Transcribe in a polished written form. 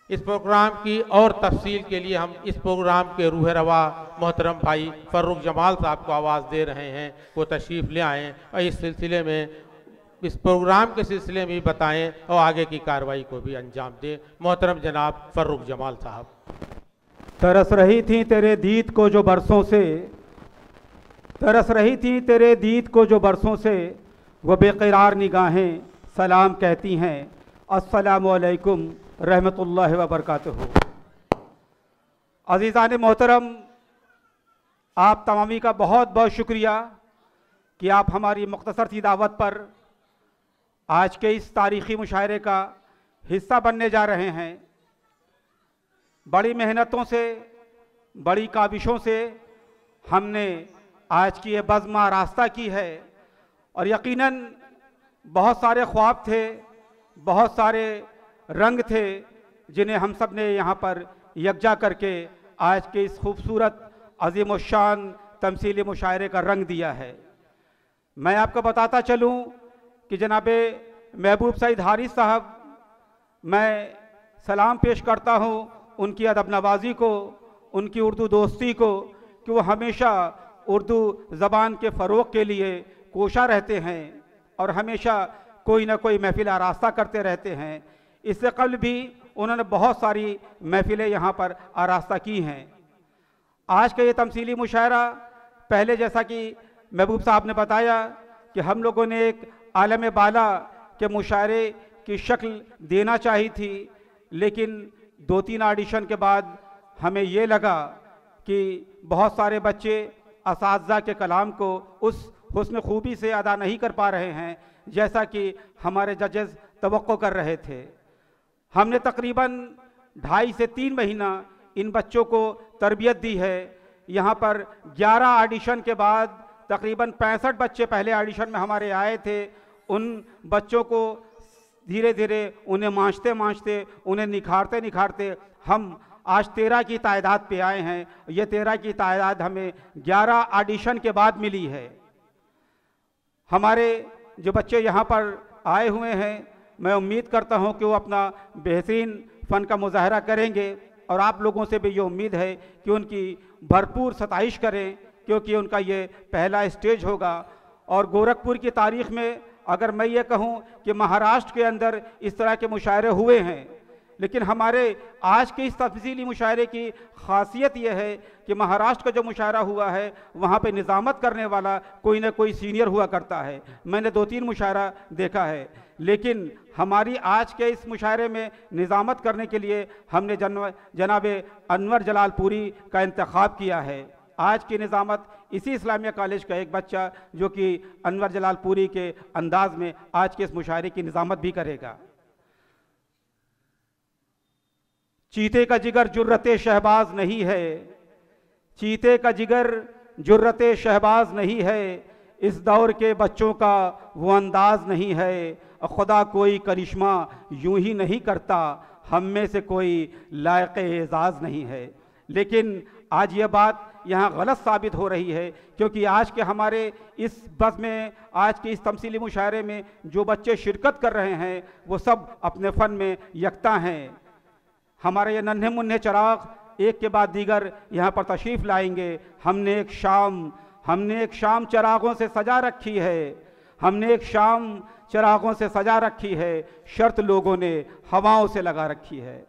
इस प्रोग्राम की और तफसील के लिए हम इस प्रोग्राम के रूह रवा मोहतरम भाई फ़र्रुख जमाल साहब को आवाज़ दे रहे हैं, वो तशरीफ़ ले आएँ और इस सिलसिले में, इस प्रोग्राम के सिलसिले में बताएं और आगे की कार्रवाई को भी अंजाम दें। मोहतरम जनाब फ़र्रुख जमाल साहब। तरस रही थी तेरे दीद को जो बरसों से, तरस रही थी तेरे दीद को जो बरसों से, वो बेकरार निगाहें सलाम कहती हैं, अस्सलामु अलैकुम रहमतुल्लाहि व बरकातुहू। अज़ीज़ान मोहतरम, आप तमामी का बहुत बहुत शुक्रिया कि आप हमारी मुख्तसर सी दावत पर आज के इस तारीख़ी मुशायरे का हिस्सा बनने जा रहे हैं। बड़ी मेहनतों से, बड़ी काविशों से हमने आज की ये बज़्म रास्ता की है और यकीनन बहुत सारे ख्वाब थे, बहुत सारे रंग थे जिन्हें हम सब ने यहाँ पर यकजा करके आज के इस खूबसूरत अज़ीम-उश-शान तमसीली मुशायरे का रंग दिया है। मैं आपको बताता चलूँ कि जनाब महबूब सईद हारिस साहब, मैं सलाम पेश करता हूँ उनकी अदब नवाजी को, उनकी उर्दू दोस्ती को, कि वो हमेशा उर्दू ज़बान के फ़रोग़ के लिए कोशा रहते हैं और हमेशा कोई ना कोई महफ़िल आरास्ता करते रहते हैं। इससे कबल भी उन्होंने बहुत सारी महफ़िलें यहाँ पर आरास्ता की हैं। आज का ये तमसीली मुशायरा, पहले जैसा कि महबूब साहब ने बताया कि हम लोगों ने एक आलम बाला के मुशायरे की शक्ल देना चाहिए थी, लेकिन 2-3 ऑडिशन के बाद हमें ये लगा कि बहुत सारे बच्चे असातिज़ा के कलाम को उस हुस्न खूबी से अदा नहीं कर पा रहे हैं जैसा कि हमारे जजेस तवक्को कर रहे थे। हमने तकरीबन 2.5 से 3 महीना इन बच्चों को तरबियत दी है। यहाँ पर 11 ऑडिशन के बाद तकरीबन 65 बच्चे पहले ऑडिशन में हमारे आए थे। उन बच्चों को धीरे धीरे उन्हें मांझते उन्हें निखारते हम आज 13 की तादाद पे आए हैं। ये 13 की तादाद हमें 11 ऑडिशन के बाद मिली है। हमारे जो बच्चे यहाँ पर आए हुए हैं, मैं उम्मीद करता हूँ कि वो अपना बेहतरीन फ़न का मुज़ाहरा करेंगे और आप लोगों से भी ये उम्मीद है कि उनकी भरपूर सताइश करें, क्योंकि उनका ये पहला स्टेज होगा। और गोरखपुर की तारीख़ में अगर मैं ये कहूँ कि महाराष्ट्र के अंदर इस तरह के मुशायरे हुए हैं, लेकिन हमारे आज के इस तफसीली मुशायरे की ख़ासियत यह है कि महाराष्ट्र का जो मुशायरा हुआ है वहाँ पे निज़ामत करने वाला कोई ना कोई सीनियर हुआ करता है। मैंने 2-3 मुशायरा देखा है, लेकिन हमारी आज के इस मुशायरे में निज़ामत करने के लिए हमने जनाब अनवर जलालपुरी का इंतखाब किया है। आज की निज़ामत इसी इस्लामिया कॉलेज का एक बच्चा जो कि अनवर जलालपुरी के अंदाज में आज के इस मुशायरे की निज़ामत भी करेगा। चीते का जिगर जुर्रते शहबाज नहीं है, चीते का जिगर जुर्रते शहबाज नहीं है, इस दौर के बच्चों का वो अंदाज नहीं है, खुदा कोई करिश्मा यूं ही नहीं करता, हम में से कोई लायक एजाज़ नहीं है। लेकिन आज ये बात यहाँ गलत साबित हो रही है, क्योंकि आज के हमारे इस बस में, आज के इस तमसीली मुशायरे में जो बच्चे शिरकत कर रहे हैं वो सब अपने फ़न में यकता हैं। हमारे ये नन्हे मुन्ने चिराग एक के बाद दीगर यहाँ पर तशरीफ़ लाएंगे। हमने एक शाम चिरागों से सजा रखी है, हमने एक शाम चिरागों से सजा रखी है, शर्त लोगों ने हवाओं से लगा रखी है।